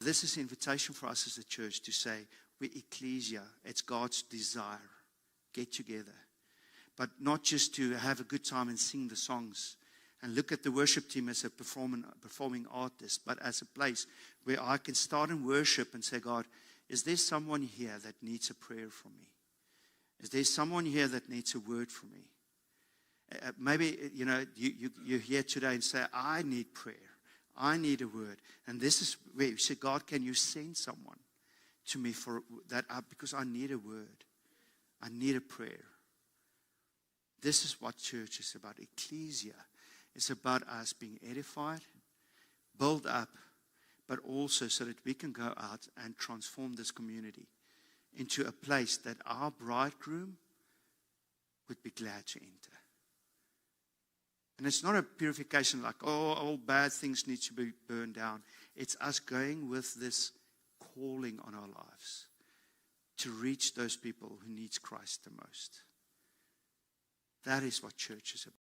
This is an invitation for us as a church to say, we're ecclesia. It's God's desire. Get together. But not just to have a good time and sing the songs and look at the worship team as a performing artist, but as a place where I can start in worship and say, God, is there someone here that needs a prayer from me? Is there someone here that needs a word from me? Maybe, you're here today and say, I need prayer. I need a word. And this is where you say, God, can you send someone to me for that? Because I need a word. I need a prayer. This is what church is about. Ecclesia is about us being edified, built up, but also so that we can go out and transform this community into a place that our bridegroom would be glad to enter. And it's not a purification like, all bad things need to be burned down. It's us going with this calling on our lives to reach those people who needs Christ the most. That is what church is about.